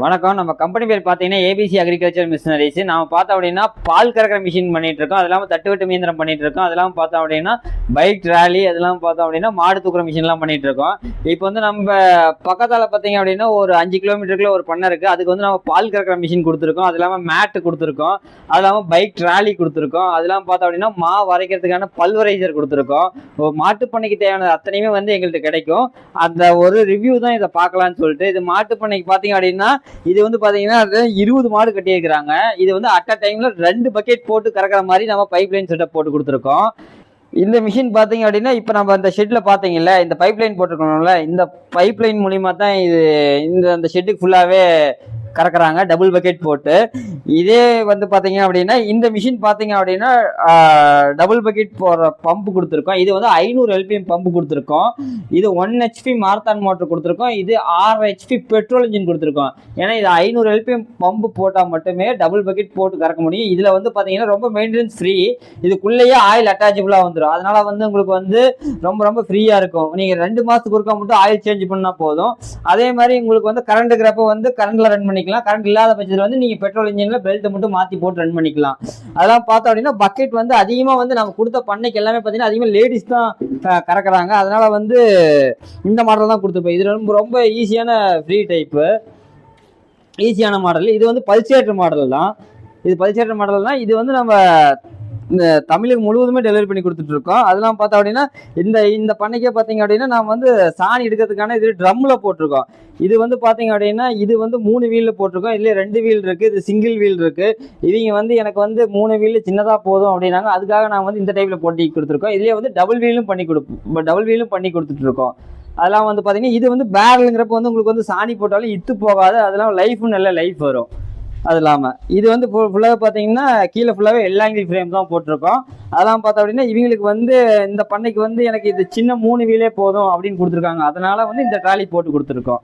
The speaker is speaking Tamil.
வணக்கம். நம்ம கம்பெனி பேர் பார்த்தீங்கன்னா ஏபிசி அக்ரிகல்ச்சர் மிஷினரிஸ். நாம பார்த்தோம் அப்படின்னா பால் கறக்கிற மிஷின் பண்ணிட்டு இருக்கோம். அது இல்லாமல் தட்டுவெட்டு இயந்திரம் பண்ணிட்டு இருக்கோம். அதெல்லாம் பார்த்தோம் அப்படின்னா பைக் ட்ராலி, அதெல்லாம் பார்த்தோம் அப்படின்னா மாடு தூக்குற மிஷின்லாம் பண்ணிட்டு இருக்கோம். இப்போ வந்து நம்ம பக்கத்தால் பார்த்தீங்க அப்படின்னா ஒரு 5 கிலோமீட்டருக்குள்ள ஒரு பண்ணை இருக்குது. அதுக்கு வந்து நம்ம பால் கறக்கிற மிஷின் கொடுத்துருக்கோம். அது இல்லாமல் மேட்டு கொடுத்துருக்கோம். அது இல்லாமல் பைக் ட்ராலி கொடுத்துருக்கோம். அது இல்லாமல் பார்த்தோம் அப்படின்னா வரைக்கிறதுக்கான பல்வரைசர் கொடுத்துருக்கோம். மாட்டு பண்ணைக்கு தேவையான அத்தனையுமே வந்து எங்கள்கிட்ட கிடைக்கும். அந்த ஒரு ரிவ்யூ தான் இதை பார்க்கலான்னு சொல்லிட்டு. இது மாட்டு பண்ணைக்கு பார்த்தீங்க அப்படின்னா இது வந்து பாத்தீங்கன்னா 20 மாடு கட்டி இருக்கிறாங்க. இது வந்து அட் அ டைம்ல 2 பக்கெட் போட்டு கறக்கிற மாதிரி நம்ம பைப் லைன் செட்டப் போட்டு கொடுத்துருக்கோம். இந்த மிஷின் பாத்தீங்க அப்படின்னா இப்ப நம்ம இந்த ஷெட்ல பாத்தீங்கல்ல, இந்த பைப் லைன் போட்டிருக்கோம்ல, இந்த பைப் லைன் மூலியமா தான் இது இந்த ஷெட்டுக்கு ஃபுல்லாவே கறக்குறாங்க, டபுள் பக்கெட் போட்டு. இதே வந்து பாத்தீங்க அப்படின்னா இந்த மிஷின் பாத்தீங்க அப்படின்னா டபுள் பக்கெட் போற பம்பு கொடுத்துருக்கோம். இது வந்து 500 எல்பிஎம் பம்பு கொடுத்துருக்கோம். இது 1 ஹெச்பி மாரத்தான் மோட்டர் கொடுத்துருக்கோம். இது 6 ஹெச்பி பெட்ரோல் இன்ஜின் கொடுத்துருக்கோம். ஏன்னா இது 500 எல்பிஎம் பம்பு போட்டால் மட்டுமே டபுள் பக்கெட் போட்டு கறக்க முடியும். இதுல வந்து பாத்தீங்கன்னா ரொம்ப மெயின்டெனன்ஸ் ஃப்ரீ. இதுக்குள்ளேயே ஆயில் அட்டாச்சபிளா வந்துடும். அதனால வந்து உங்களுக்கு வந்து ரொம்ப ரொம்ப ஃப்ரீயா இருக்கும். நீங்க 2 மாசத்துக்கு ஒருக்கா மட்டும் ஆயில் சேஞ்ச் பண்ணா போதும். அதே மாதிரி உங்களுக்கு வந்து கரண்ட் இருக்கிறப்ப வந்து கரண்ட்ல ரன் பண்ணி, கரண்ட் இல்லாத பட்சத்தில் வந்து நீங்க பெட்ரோல் இன்ஜின்ல பெல்ட் மட்டும் மாத்தி போட்டு ரன் பண்ணிக்கலாம். அதெல்லாம் பார்த்தோம் அப்படின்னா பக்கெட் வந்து அதிகமா வந்து நம்ம கொடுத்த பண்ணைக்கு எல்லாமே பார்த்தீங்கன்னா அதிகமா லேடிஸ் தான் கறக்குறாங்க. அதனால வந்து இந்த மாடல் தான் கொடுத்துருப்போம். இது ரொம்ப ரொம்ப ஈஸியான ஃப்ரீ டைப்பு, ஈஸியான மாடல். இது வந்து பல்சேட்டர் மாடல் தான். இது வந்து நம்ம இந்த தமிழக முழுவதுமே டெலிவரி பண்ணி கொடுத்துட்டு இருக்கோம். அதெல்லாம் பார்த்தோம் அப்படின்னா இந்த பண்ணைக்கே பார்த்தீங்க அப்படின்னா நாம் வந்து சாணி எடுக்கிறதுக்கான இது ட்ரம்மில் போட்டிருக்கோம். இது வந்து பார்த்தீங்க அப்படின்னா இது வந்து 3 வீலில் போட்டிருக்கோம். இதுலேயே 2 வீல் இருக்குது, இது சிங்கிள் வீல் இருக்குது. இவங்க வந்து எனக்கு வந்து 3 வீல் சின்னதாக போதும் அப்படின்னாங்க. அதுக்காக நான் வந்து இந்த டைப்பில் போட்டி கொடுத்துருக்கோம். இதுலேயே வந்து டபுள் வீலும் பண்ணி கொடுத்துட்டு இருக்கோம். அதெல்லாம் வந்து பார்த்தீங்கன்னா இது வந்து பேரலுங்கிறப்ப வந்து உங்களுக்கு வந்து சாணி போட்டாலும் இத்து போகாது. அதெல்லாம் லைஃபும் நல்ல லைஃப் வரும். அது இல்லாமல் இது வந்து ஃபுல்லாக பார்த்தீங்கன்னா கீழே ஃபுல்லாகவே எல்லாங்கில் ஃப்ரேம் தான் போட்டிருக்கோம். அதெல்லாம் பார்த்தோம் அப்படின்னா இவங்களுக்கு வந்து இந்த பண்ணைக்கு வந்து எனக்கு இது சின்ன 3 வீலே போதும் அப்படின்னு கொடுத்துருக்காங்க. அதனால வந்து இந்த ட்ராலி போட்டு கொடுத்துருக்கோம்.